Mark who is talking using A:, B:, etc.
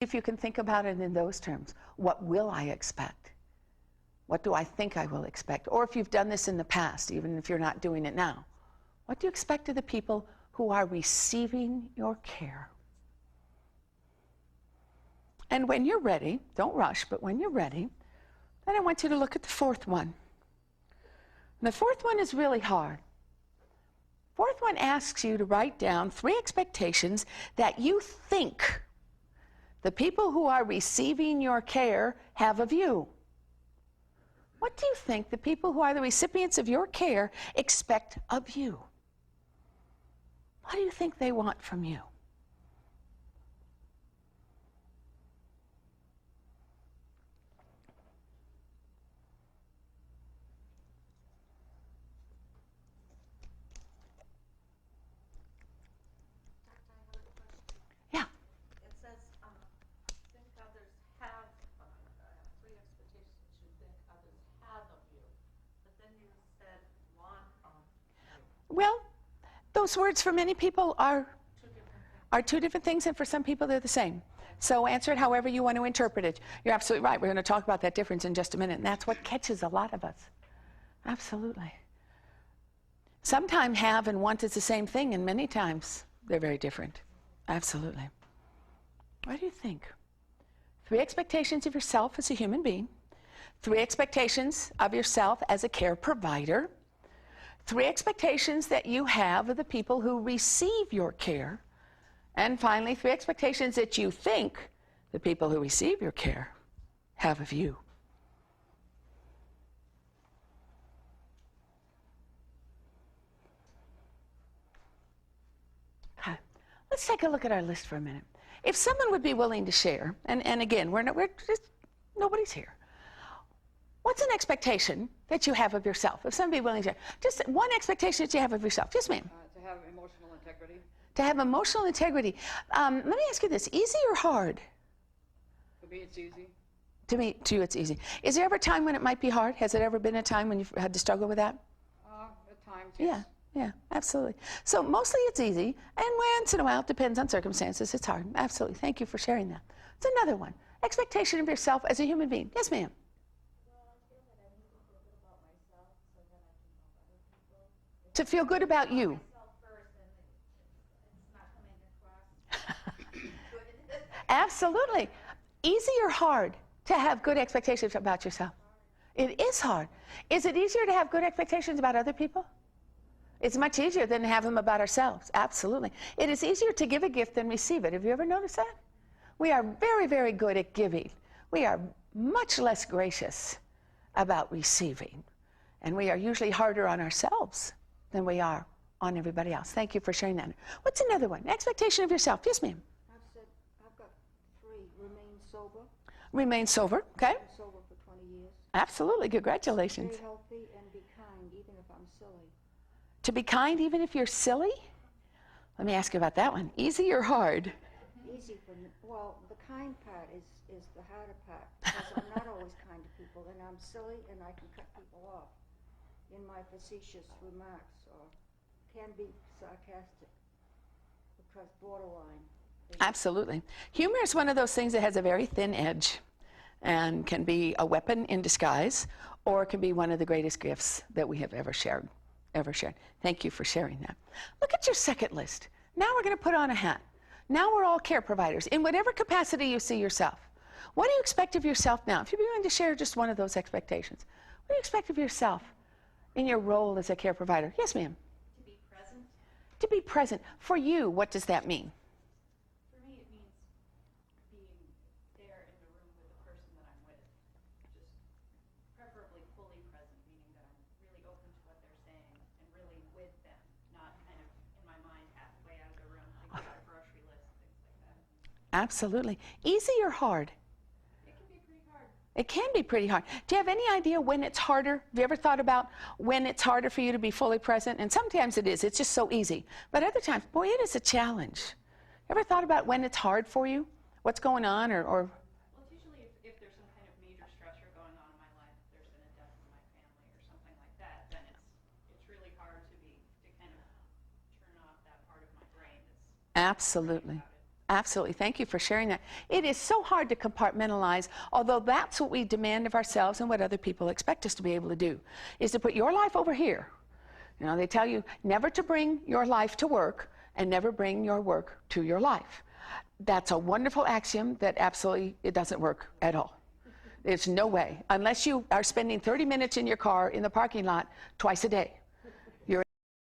A: If you can think about it in those terms, what will I expect? What do I think I will expect? Or if you've done this in the past, even if you're not doing it now, what do you expect of the people who are receiving your care? And when you're ready, don't rush, but when you're ready, then I want you to look at the fourth one. And the fourth one is really hard. Fourth one asks you to write down 3 expectations that you think the people who are receiving your care have of you. What do you think the people who are the recipients of your care expect of you? What do you think they want from you? Yeah.
B: It says, think others have, 3 expectations you think others have of you. But then you said want of you.
A: Well, those words for many people are two different things, and for some people they're the same. So answer it however you want to interpret it. You're absolutely right. We're going to talk about that difference in just a minute, and that's what catches a lot of us. Absolutely. Sometimes have and want is the same thing, and many times they're very different. Absolutely. What do you think? 3 expectations of yourself as a human being, 3 expectations of yourself as a care provider, 3 expectations that you have of the people who receive your care, and finally 3 expectations that you think the people who receive your care have of you. Okay. Let's take a look at our list for a minute. If someone would be willing to share, and again, nobody's here. What's an expectation that you have of yourself? If somebody willing to share, just one expectation that you have of yourself. Yes, ma'am.
C: To have emotional integrity.
A: To have emotional integrity. Let me ask you this: easy or hard?
C: For me, it's easy.
A: To you, it's easy. Is there ever a time when it might be hard? Has it ever been a time when you've had to struggle with that?
C: At times, yes.
A: Yeah, absolutely. So mostly it's easy, and once in a while, it depends on circumstances, it's hard. Absolutely. Thank you for sharing that. It's another one. Expectation of yourself as a human being. Yes, ma'am. To feel good about you. Absolutely. Easy or hard to have good expectations about yourself? It is hard. Is it easier to have good expectations about other people? It's much easier than to have them about ourselves. Absolutely. It is easier to give a gift than receive it. Have you ever noticed that? We are very, very good at giving. We are much less gracious about receiving. And we are usually harder on ourselves than we are on everybody else. Thank you for sharing that. What's another one? Expectation of yourself. Yes, ma'am.
B: I've got 3. Remain sober.
A: Remain sober. Okay.
B: I've been sober for 20 years.
A: Absolutely. Congratulations.
B: Stay healthy and be kind, even if I'm silly.
A: To be kind even if you're silly? Let me ask you about that one. Easy or hard?
B: Easy for me. Well, the kind part is the harder part, because I'm not always kind to people, and I'm silly, and I can cut people off in my facetious remarks, or can be sarcastic, because borderline.
A: Absolutely. Humor is one of those things that has a very thin edge and can be a weapon in disguise, or it can be one of the greatest gifts that we have ever shared. Thank you for sharing that. Look at your second list. Now we're going to put on a hat. Now we're all care providers in whatever capacity you see yourself. What do you expect of yourself now? If you're willing to share just one of those expectations, what do you expect of yourself in your role as a care provider? Yes, ma'am.
D: To be present.
A: To be present. For you, what does that mean?
D: For me, it means being there in the room with the person that I'm with. Just preferably fully present, meaning that I'm really open to what they're saying and really with them, not kind of in my mind halfway out of the room thinking about a grocery list, things like that.
A: Absolutely. Easy or hard?
D: It can be pretty hard.
A: It can be pretty hard. Do you have any idea when it's harder? Have you ever thought about when it's harder for you to be fully present? And sometimes it is. It's just so easy. But other times, boy, it is a challenge. Ever thought about when it's hard for you? What's going on? Or
D: Well, it's usually if there's some kind of major stressor going on in my life, if there's been a death in my family or something like that, then it's really hard to kind of turn off that part of my brain that's
A: Absolutely. Absolutely. Thank you for sharing that. It is so hard to compartmentalize, although that's what we demand of ourselves and what other people expect us to be able to do, is to put your life over here. You know, they tell you never to bring your life to work and never bring your work to your life. That's a wonderful axiom that absolutely, it doesn't work at all. There's no way, unless you are spending 30 minutes in your car in the parking lot twice a day.